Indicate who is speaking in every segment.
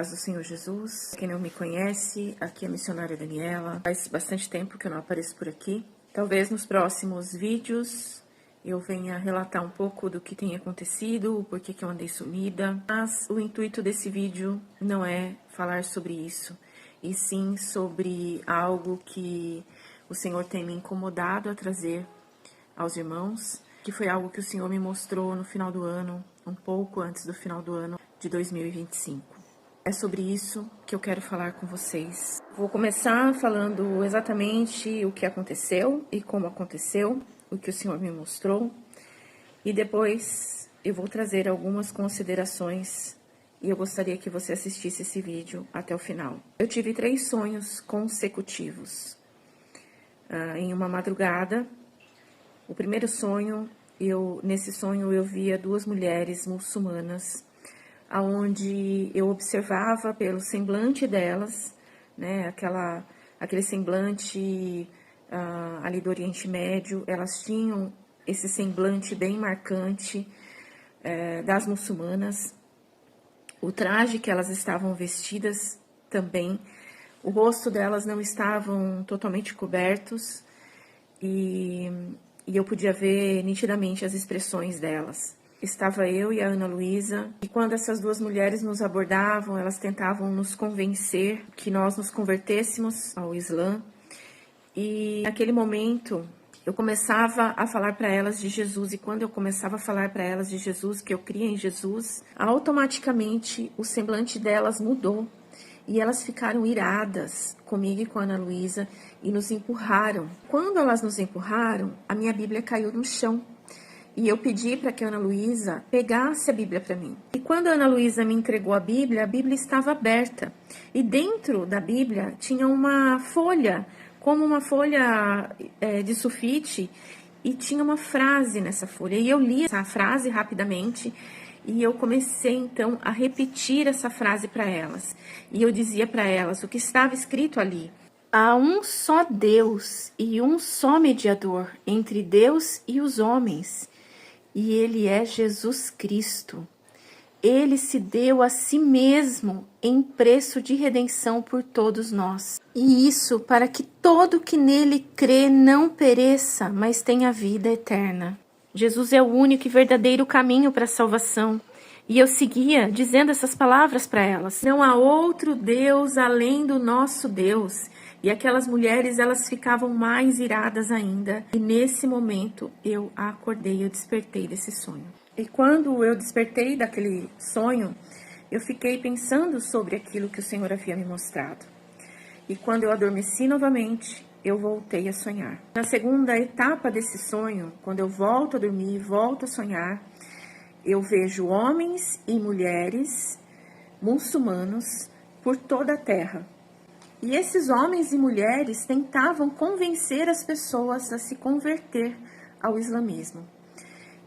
Speaker 1: paz do Senhor Jesus. Quem não me conhece, aqui é a missionária Daniela. Faz bastante tempo que eu não apareço por aqui. Talvez nos próximos vídeos eu venha relatar um pouco do que tem acontecido, o porquê que eu andei sumida. Mas o intuito desse vídeo não é falar sobre isso, e sim sobre algo que o Senhor tem me incomodado a trazer aos irmãos, que foi algo que o Senhor me mostrou no final do ano, um pouco antes do final do ano de 2025. É sobre isso que eu quero falar com vocês. Vou começar falando exatamente o que aconteceu e como aconteceu, o que o Senhor me mostrou, e depois eu vou trazer algumas considerações e eu gostaria que você assistisse esse vídeo até o final. Eu tive 3 sonhos consecutivos. Em uma madrugada, o primeiro sonho, nesse sonho eu via 2 mulheres muçulmanas, onde eu observava pelo semblante delas, né, aquele semblante ali do Oriente Médio. Elas tinham esse semblante bem marcante das muçulmanas, o traje que elas estavam vestidas também, o rosto delas não estavam totalmente cobertos, e eu podia ver nitidamente as expressões delas. Estava eu e a Ana Luísa, e quando essas 2 mulheres nos abordavam, elas tentavam nos convencer que nós nos convertêssemos ao Islã. E naquele momento, eu começava a falar para elas de Jesus, e quando eu começava a falar para elas de Jesus, que eu cria em Jesus, automaticamente o semblante delas mudou. E elas ficaram iradas comigo e com a Ana Luísa e nos empurraram. Quando elas nos empurraram, a minha Bíblia caiu no chão. E eu pedi para que a Ana Luísa pegasse a Bíblia para mim. E quando a Ana Luísa me entregou a Bíblia estava aberta. E dentro da Bíblia tinha uma folha, como uma folha de sulfite, e tinha uma frase nessa folha. E eu li essa frase rapidamente, e eu comecei então a repetir essa frase para elas. E eu dizia para elas o que estava escrito ali: há um só Deus e um só mediador entre Deus e os homens, e Ele é Jesus Cristo. Ele se deu a si mesmo em preço de redenção por todos nós. E isso para que todo que nele crê não pereça, mas tenha vida eterna. Jesus é o único e verdadeiro caminho para a salvação. E eu seguia dizendo essas palavras para elas. Não há outro Deus além do nosso Deus. E aquelas mulheres, elas ficavam mais iradas ainda. E nesse momento eu acordei, eu despertei desse sonho. E quando eu despertei daquele sonho, eu fiquei pensando sobre aquilo que o Senhor havia me mostrado. E quando eu adormeci novamente, eu voltei a sonhar. Na segunda etapa desse sonho, quando eu volto a dormir, volto a sonhar, eu vejo homens e mulheres muçulmanos por toda a terra. E esses homens e mulheres tentavam convencer as pessoas a se converter ao islamismo.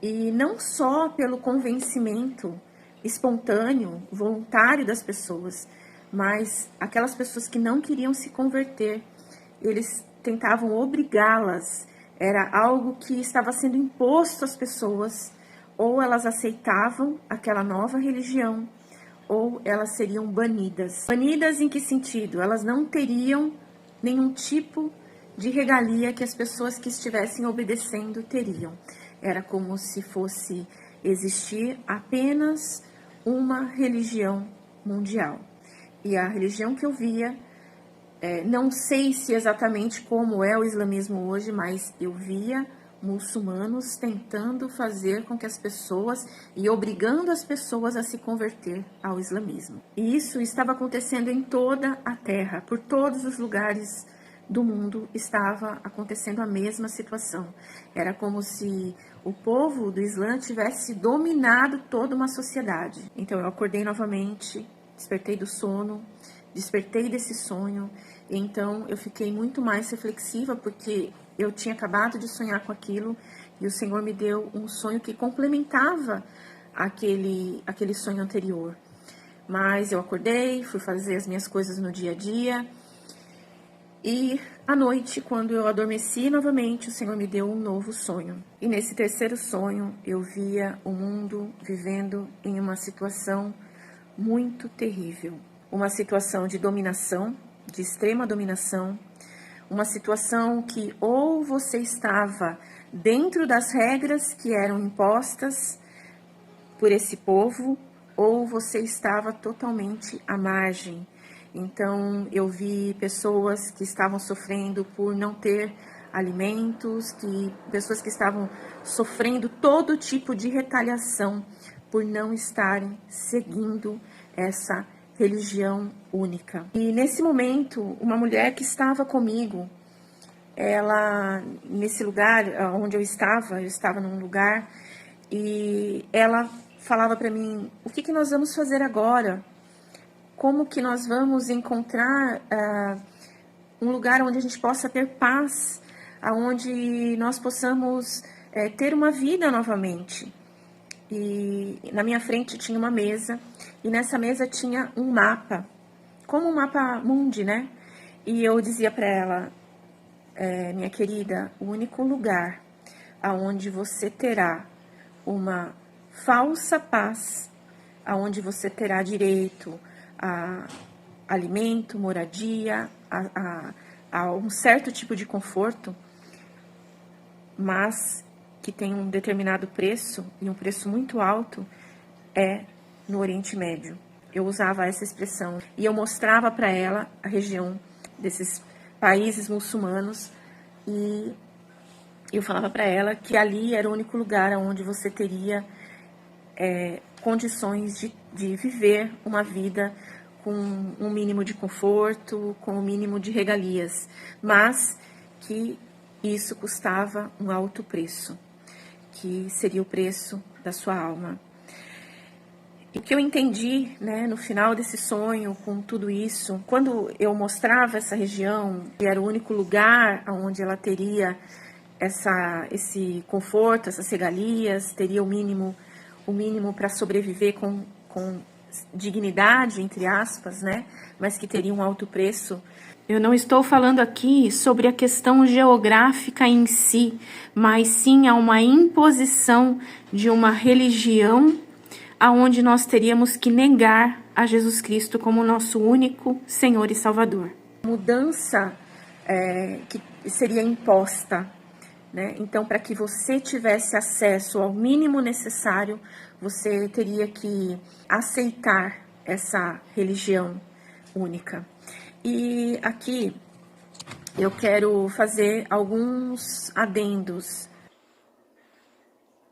Speaker 1: E não só pelo convencimento espontâneo, voluntário das pessoas, mas aquelas pessoas que não queriam se converter, eles tentavam obrigá-las. Era algo que estava sendo imposto às pessoas, ou elas aceitavam aquela nova religião, ou elas seriam banidas. Banidas em que sentido? Elas não teriam nenhum tipo de regalia que as pessoas que estivessem obedecendo teriam. Era como se fosse existir apenas uma religião mundial. E a religião que eu via, não sei se exatamente como é o islamismo hoje, mas eu via muçulmanos tentando fazer com que as pessoas e obrigando as pessoas a se converter ao islamismo. E isso estava acontecendo em toda a terra, por todos os lugares do mundo estava acontecendo a mesma situação. Era como se o povo do Islã tivesse dominado toda uma sociedade. Então eu acordei novamente, despertei do sono, despertei desse sonho, e então eu fiquei muito mais reflexiva, porque eu tinha acabado de sonhar com aquilo, e o Senhor me deu um sonho que complementava aquele sonho anterior. Mas eu acordei, fui fazer as minhas coisas no dia a dia, e à noite, quando eu adormeci novamente, o Senhor me deu um novo sonho. E nesse terceiro sonho, eu via o mundo vivendo em uma situação muito terrível. uma situação de dominação, de extrema dominação, uma situação que ou você estava dentro das regras que eram impostas por esse povo, ou você estava totalmente à margem. Então, eu vi pessoas que estavam sofrendo por não ter alimentos, pessoas que estavam sofrendo todo tipo de retaliação por não estarem seguindo essa religião única. E nesse momento, uma mulher que estava comigo, ela, nesse lugar onde eu estava num lugar, e ela falava para mim, o que nós vamos fazer agora? Como que nós vamos encontrar um lugar onde a gente possa ter paz, onde nós possamos ter uma vida novamente? E na minha frente tinha uma mesa, e nessa mesa tinha um mapa, como um mapa mundi, né? E eu dizia para ela, minha querida, o único lugar aonde você terá uma falsa paz, aonde você terá direito a alimento, moradia, a um certo tipo de conforto, mas que tem um determinado preço, e um preço muito alto, é no Oriente Médio. Eu usava essa expressão e eu mostrava para ela a região desses países muçulmanos, e eu falava para ela que ali era o único lugar onde você teria condições de viver uma vida com um mínimo de conforto, com um mínimo de regalias, mas que isso custava um alto preço, que seria o preço da sua alma. E o que eu entendi, né, no final desse sonho, com tudo isso, quando eu mostrava essa região, que era o único lugar onde ela teria esse conforto, essas regalias, teria o mínimo para sobreviver com dignidade, entre aspas, né, mas que teria um alto preço. Eu não estou falando aqui sobre a questão geográfica em si, mas sim a uma imposição de uma religião aonde nós teríamos que negar a Jesus Cristo como nosso único Senhor e Salvador. Mudança que seria imposta, né? Então, para que você tivesse acesso ao mínimo necessário, você teria que aceitar essa religião única. E aqui eu quero fazer alguns adendos.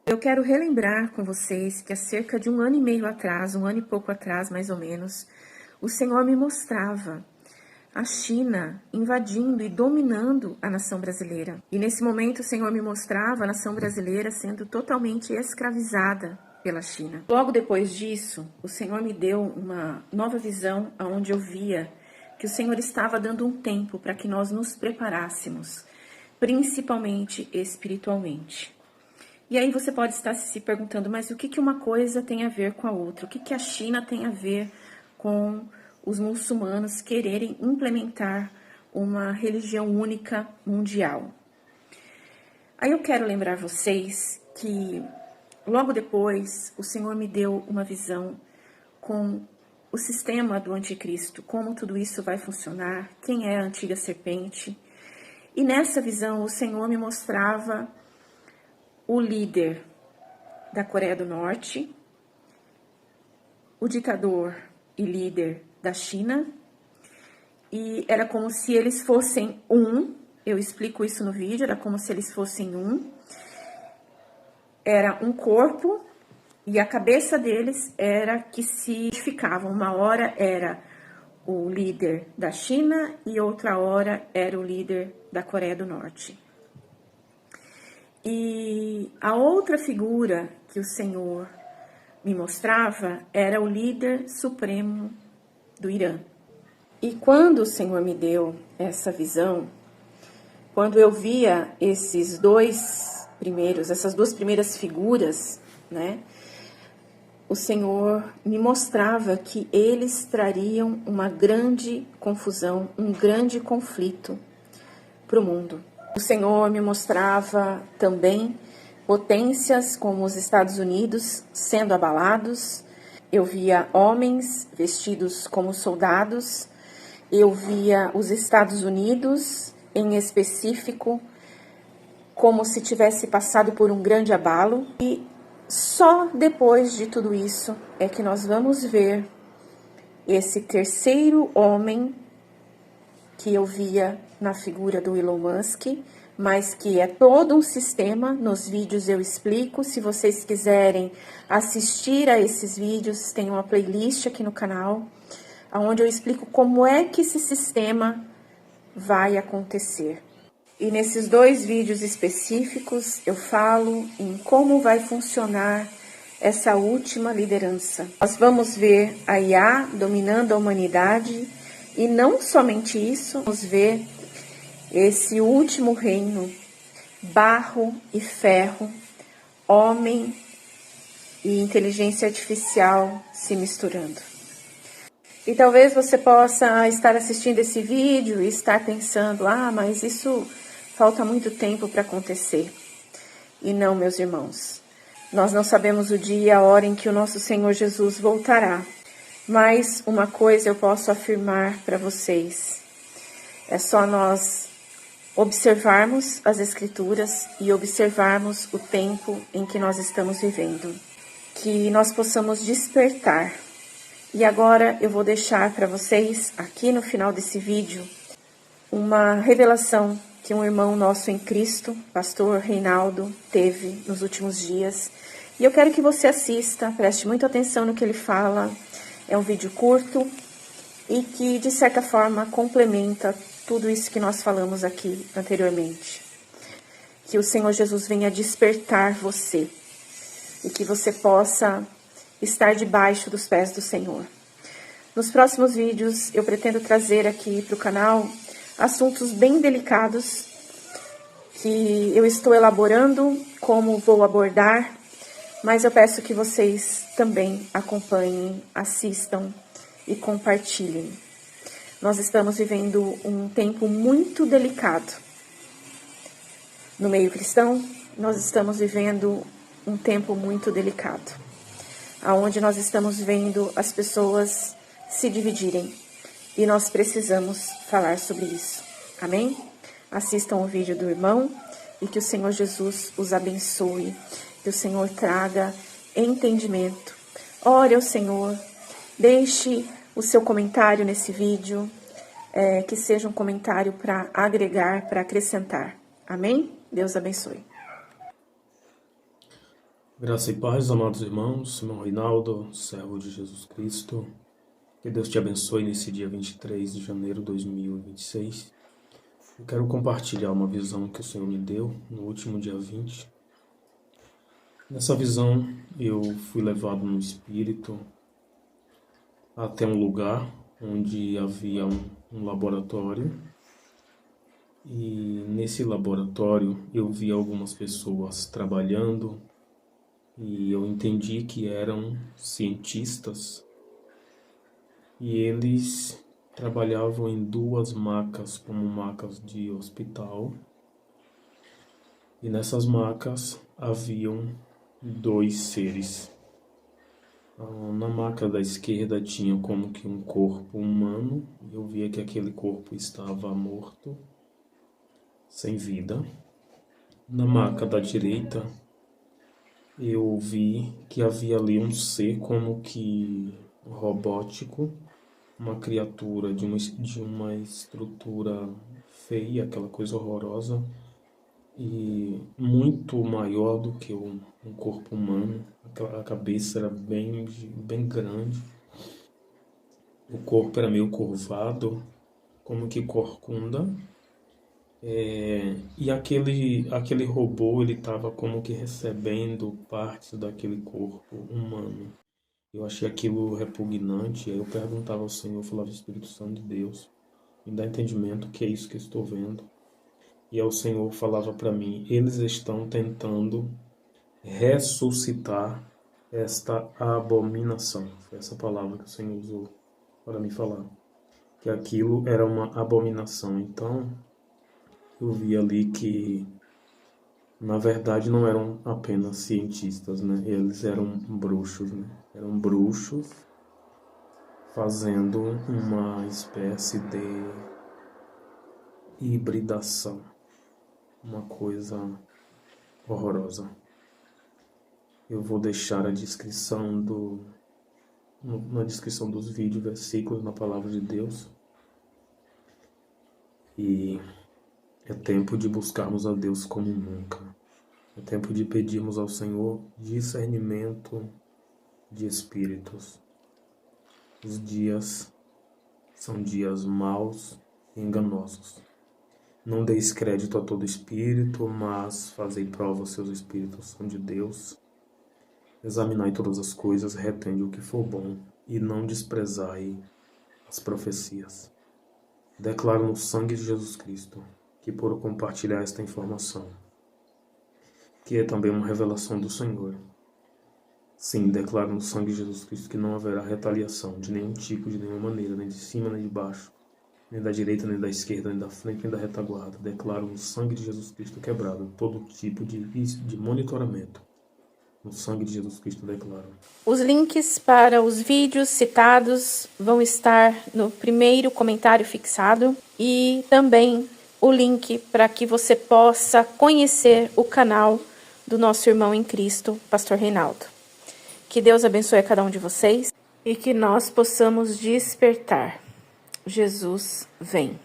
Speaker 1: Eu quero relembrar com vocês que há cerca de 1 ano e meio atrás, 1 ano e pouco atrás, mais ou menos, o Senhor me mostrava a China invadindo e dominando a nação brasileira. E nesse momento o Senhor me mostrava a nação brasileira sendo totalmente escravizada pela China. Logo depois disso, o Senhor me deu uma nova visão onde eu via que o Senhor estava dando um tempo para que nós nos preparássemos, principalmente espiritualmente. E aí você pode estar se perguntando, mas o que uma coisa tem a ver com a outra? O que a China tem a ver com os muçulmanos quererem implementar uma religião única mundial? Aí eu quero lembrar vocês que logo depois o Senhor me deu uma visão com o sistema do anticristo, como tudo isso vai funcionar, quem é a antiga serpente. E nessa visão o Senhor me mostrava o líder da Coreia do Norte, o ditador e líder da China, e era como se eles fossem um, eu explico isso no vídeo, era como se eles fossem um, era um corpo, e a cabeça deles era que se identificavam, uma hora era o líder da China e outra hora era o líder da Coreia do Norte. E a outra figura que o Senhor me mostrava era o líder supremo do Irã. E quando o Senhor me deu essa visão, quando eu via essas duas primeiras figuras, né, o Senhor me mostrava que eles trariam uma grande confusão, um grande conflito para o mundo. O Senhor me mostrava também potências como os Estados Unidos sendo abalados, eu via homens vestidos como soldados, eu via os Estados Unidos, em específico, como se tivesse passado por um grande abalo. E só depois de tudo isso é que nós vamos ver esse terceiro homem que eu via na figura do Elon Musk, mas que é todo um sistema. Nos vídeos eu explico. Se vocês quiserem assistir a esses vídeos, tem uma playlist aqui no canal, onde eu explico como é que esse sistema vai acontecer. E nesses 2 vídeos específicos eu falo em como vai funcionar essa última liderança. Nós vamos ver a IA dominando a humanidade e não somente isso, vamos ver esse último reino, barro e ferro, homem e inteligência artificial se misturando. E talvez você possa estar assistindo esse vídeo e estar pensando, mas isso falta muito tempo para acontecer. E não, meus irmãos, nós não sabemos o dia e a hora em que o nosso Senhor Jesus voltará. Mas uma coisa eu posso afirmar para vocês, é só nós observarmos as Escrituras e observarmos o tempo em que nós estamos vivendo, que nós possamos despertar. E agora eu vou deixar para vocês, aqui no final desse vídeo, uma revelação que um irmão nosso em Cristo, pastor Reinaldo, teve nos últimos dias. E eu quero que você assista, preste muita atenção no que ele fala. É um vídeo curto e que, de certa forma, complementa tudo isso que nós falamos aqui anteriormente. Que o Senhor Jesus venha despertar você e que você possa estar debaixo dos pés do Senhor. Nos próximos vídeos, eu pretendo trazer aqui para o canal assuntos bem delicados que eu estou elaborando, como vou abordar, mas eu peço que vocês também acompanhem, assistam e compartilhem. Nós estamos vivendo um tempo muito delicado. No meio cristão, nós estamos vivendo um tempo muito delicado, onde nós estamos vendo as pessoas se dividirem. E nós precisamos falar sobre isso. Amém? Assistam o vídeo do irmão e que o Senhor Jesus os abençoe. Que o Senhor traga entendimento. Ore ao Senhor. Deixe o seu comentário nesse vídeo. Que seja um comentário para agregar, para acrescentar. Amém? Deus abençoe.
Speaker 2: Graça e paz, amados irmãos. Irmão Reinaldo, servo de Jesus Cristo. Que Deus te abençoe nesse dia 23 de janeiro de 2026. Eu quero compartilhar uma visão que o Senhor me deu no último dia 20. Nessa visão, eu fui levado no Espírito até um lugar onde havia um laboratório. E nesse laboratório eu vi algumas pessoas trabalhando e eu entendi que eram cientistas. E eles trabalhavam em 2 macas, como macas de hospital. E nessas macas haviam 2 seres. Na maca da esquerda tinha como que um corpo humano. E eu via que aquele corpo estava morto, sem vida. Na maca da direita, eu vi que havia ali um ser como que robótico. Uma criatura de uma estrutura feia, aquela coisa horrorosa, e muito maior do que um corpo humano. A cabeça era bem grande, o corpo era meio curvado, como que corcunda, e aquele robô, ele estava como que recebendo partes daquele corpo humano. Eu achei aquilo repugnante, aí eu perguntava ao Senhor, eu falava, Espírito Santo de Deus, me dá entendimento, o que é isso que eu estou vendo? E aí o Senhor falava para mim, eles estão tentando ressuscitar esta abominação. Foi essa palavra que o Senhor usou para me falar, que aquilo era uma abominação. Então, eu vi ali que Na verdade, não eram apenas cientistas, né? Eles eram bruxos, né? Eram bruxos fazendo uma espécie de hibridação, uma coisa horrorosa. Eu vou deixar a descrição na descrição dos vídeos, versículos na palavra de Deus. E é tempo de buscarmos a Deus como nunca. É tempo de pedirmos ao Senhor discernimento de espíritos. Os dias são dias maus e enganosos. Não deis crédito a todo espírito, mas fazei prova se os espíritos são de Deus. Examinai todas as coisas, retende o que for bom, e não desprezai as profecias. Declaro no sangue de Jesus Cristo que por compartilhar esta informação, que é também uma revelação do Senhor, sim, declaro no sangue de Jesus Cristo que não haverá retaliação de nenhum tipo, de nenhuma maneira, nem de cima, nem de baixo, nem da direita, nem da esquerda, nem da frente, nem da retaguarda. Declaro no sangue de Jesus Cristo quebrado todo tipo de monitoramento. No sangue de Jesus Cristo declaro.
Speaker 1: Os links para os vídeos citados vão estar no primeiro comentário fixado e também o link para que você possa conhecer o canal do nosso irmão em Cristo, Pastor Reinaldo. Que Deus abençoe a cada um de vocês e que nós possamos despertar. Jesus vem.